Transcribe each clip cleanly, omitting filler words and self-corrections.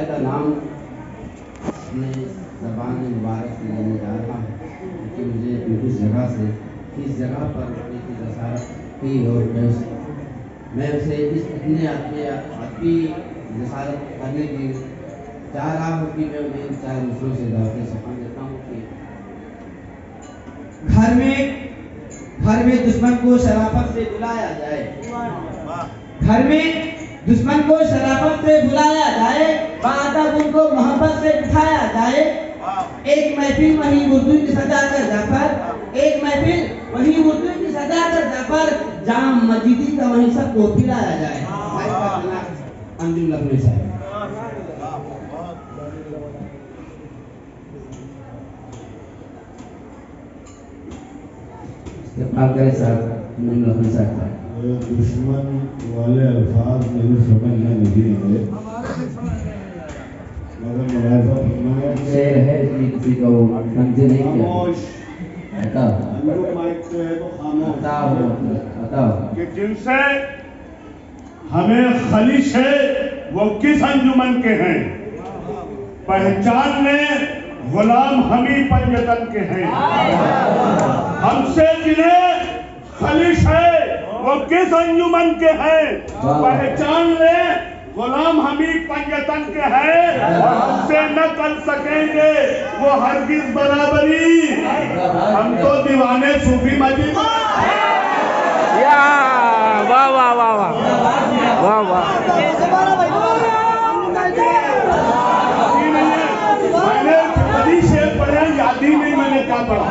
کا نام اپنے زبان مبارک سے لینے جا رہا ہوں کہ مجھے اس جگہ پر اپنی کی جسارت کی اور میں اسے اس اتنے عدبی جسارت کرنے کی چاہ رہا ہوں کہ میں انہیں چاہے دوسروں سے دعوتیں سمجھ دیتا ہوں کہ گھر میں دشمن کو شرافت سے بلایا جائے، گھر میں دشمن کو شرافت سے بلایا جائے، بادب ان کو محبت سے بٹھایا جائے، ایک محفل وہیں اردو کی سجا کر جعفر، ایک محفل وہیں اردو کی سجا کر جعفر، جام مجیدی کا وہیں سب کو پھیلایا جائے۔ انجم لکھنوی صاحب استقبال کرے صاحب، انجم لکھنوی صاحب۔ دشمن والے الفاظ میری سمجھ میں نہیں آئے، مگر ملاحظہ فرمایا شعر ہے اس لیے کسی کو سمجھے نہیں کیا۔ خاموش بتاؤ مائک پہ ہے تو خاموش بتاؤ کہ جن سے ہمیں خلیش ہے وہ کس انجمن کے ہیں، پہچان میں غلام ہمیں پنجتن کے ہیں، ہم سے جنہیں خلیش ہے وہ کس انجمن کے ہیں، پہچان لیں غلام ہمیں پنجتن کے ہیں، اور ہم سے نہ کر سکیں گے وہ ہرگز برابری، ہم تو دیوانے صوفی مجید واہ واہ واہ واہ واہ واہ میں نے حدیث شعر پڑھا، یاد ہی نہیں میں نے کیا پڑھا۔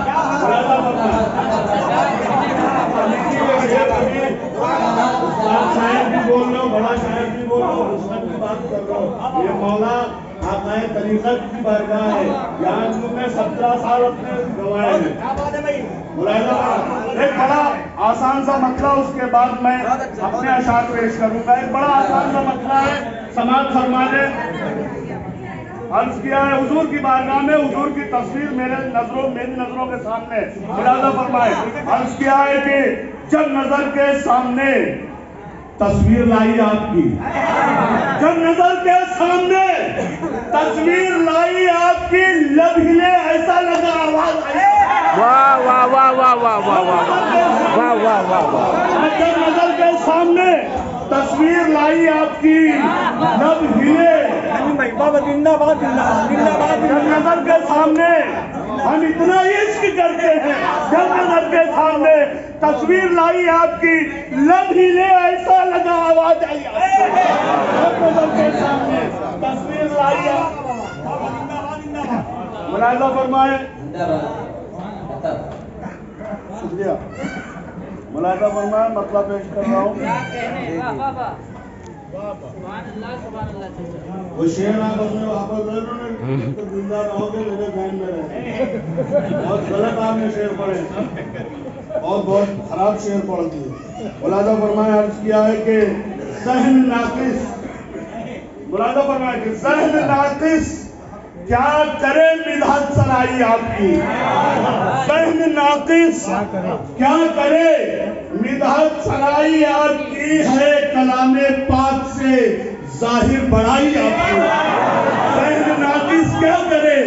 شاعر بھی بول رہا ہوں، بڑا شاعر بھی بول رہا ہوں، رسمت کی بات کر رہا ہوں۔ یہ مولا آقائے طریقت کی بارگاہ ہے، یہاں میں 17 سال اپنے گوائے ہیں۔ ایک بڑا آسان سا مسئلہ، اس کے بعد میں اپنے اشعار پیش کروں گا۔ ایک بڑا آسان سا مسئلہ ہے، سماعت فرمانے عرض کیا ہے حضور کی بارگاہ میں، حضور کی تصویر میری نظروں کے سامنے ملاحظہ فرمائے۔ عرض کیا ہے کہ جب نظر کے سامنے تصویر لائی آپ کی، جب نظر کے سامنے تصویر لائی آپ کی، لب ہلے ایسا لگا آواز آئی۔ واہ واہ واہ واہ واہ واہ واہ واہ واہ واہ واہ۔ جب نظر کے سامنے تصویر لائی آپ کی، لب ہلے، جب نظر کے سامنے ہم اتنا عشق کرتے ہیں، جب نظر کے سامنے تصویر لائی آپ کی، لب ہلے ایسا لگا آواز آئی۔ جب نظر کے سامنے تصویر لائی آپ کی، ملاحظہ فرمائے، شکریہ، ملاحظہ فرمائے، مطلب پیش کر رہا ہوں۔ وہ شعر آپ اپنے واپس لے لو، زندہ رہو گے میرے ذہن میں رہے۔ بہت غلط آپ نے شعر پڑھے اور بہت خراب شعر پڑھ دیے۔ ملاحظہ فرمائے، عرض کیا ہے کہ ذہن ناقص، ملاحظہ فرمائے کہ ذہن ناقص کیا کرے مدحت سرائی آپ کی، ذہن ناقص کیا کرے مدحت سرائی آپ کی، ہے کلام پاک سے ظاہر بڑائی آپ کی۔ ذہن ناقص کیا کرے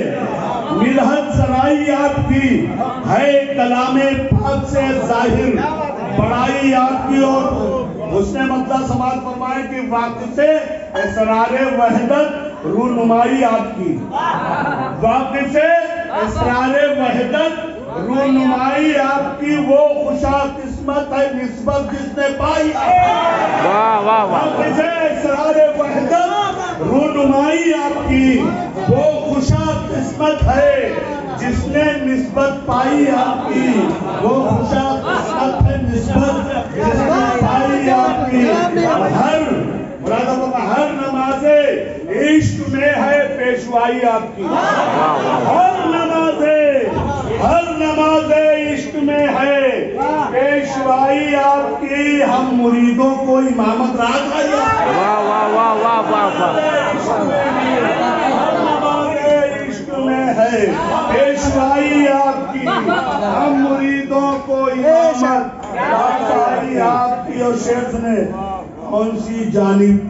مدحت سرائی آپ کی، ہے کلام پاک سے ظاہر بڑائی آپ کی۔ اور اس نے مطلب سماعت فرمائے کہ واقع سے اسرار وحدت رونمائی آپ کی، واقع سے اسرار وحدت رونمائی آپ کی، وہ خوشا قسمت ہے نسبت جس نے پائی آپ کی۔ واہ واہ واہ۔ واقع سے اسرار وحدت رونمائی آپ کی، وہ خوشا قسمت ہے جس نے نسبت پائی آپ کی، وہ خوشا قسمت ہے نسبت جس نے پائی آپ کی۔ ہر نماز عشق میں ہے پیشوائی آپ کی، ہر نماز عشق میں ہے پیشوائی آپ کی، ہم مریدوں کو امامت رات آئی آپ کی۔ واہ واہ واہ واہ واہ واہ۔ ہر نماز عشق میں ہے پیشوائی آپ کی، ہم مریدوں کو امامت رات آئی آپ کی۔ اور شیخ نے کون سی جانب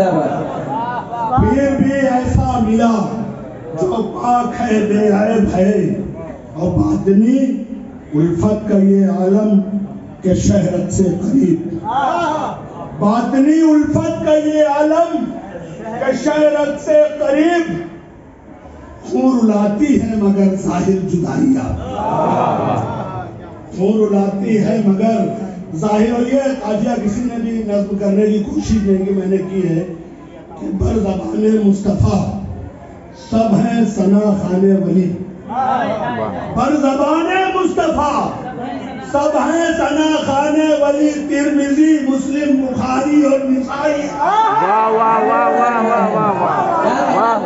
زندہ باد پھر بھی ایسا ملا جو پاک ہے بے عیب ہے اور باطنی الفت کا یہ عالم کہ شہرت سے قریب باطنی الفت کا یہ عالم کہ شہرت سے قریب خون رلاتی ہے مگر ظاہر جدائیاں خون رلاتی ہے مگر ظاہر اور یہ قاضیہ کسی نے بھی نظم کرنے کی کوشش نہیں کی میں نے کی ہے کہ بر زبان مصطفیٰ سب ہیں ثنا خانے ولی بر زبان مصطفیٰ سب ہیں ثنا خانے ولی ترمذی مسلم بخاری اور نسائی واہ واہ واہ واہ واہ واہ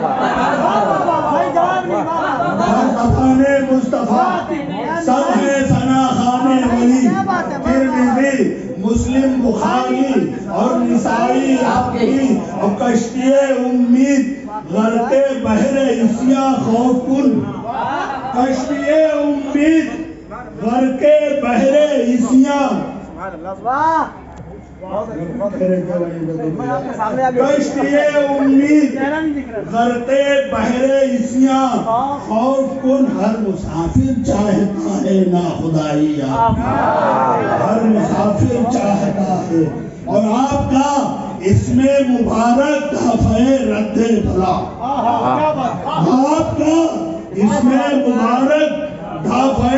بر زبان مصطفیٰ سب ہیں ثنا خانے ولی ترمذی مسلم بخاری اور نسائی آپ کی اور کشتی امید غرق بحر اسیا خوف کن کشتی امید غرق بحر اسیا کشتی امید غرق بحر اسیا خوف کن ہر مسافر چاہتا ہے ناخدائی آپ ہر مسافر چاہتا ہے اور آپ کا اس میں مبارک دفعہ رد بھلا آپ کا اس میں مبارک دفعہ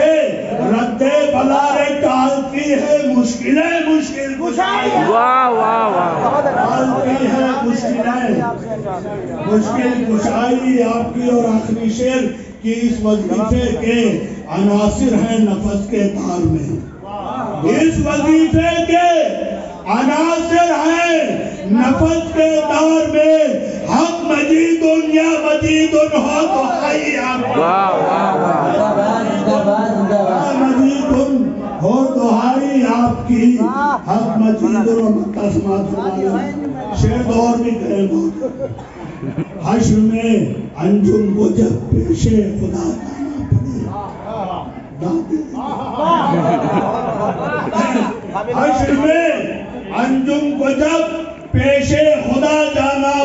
رد بھلا ٹالتی ہے مشکلیں مشکل کشائی واہ واہ واہ ٹالتی ہے مشکلیں مشکل کشائی آپ کی اور آخری شعر کی اس وظیفے کے عناصر ہیں نفس کے تار میں اس وظیفے کے عناصر ہیں نفس کے تار میں حق مجید یا مجید ہو تو خی آپ واہ واہ واہ مجید ہو دہائی آپ کی حق مجید اور مقدسمات شعر دور بھی کرے بہت حشر میں انجم کو جب پیش خدا حشر میں انجم کو جب پیش خدا جانا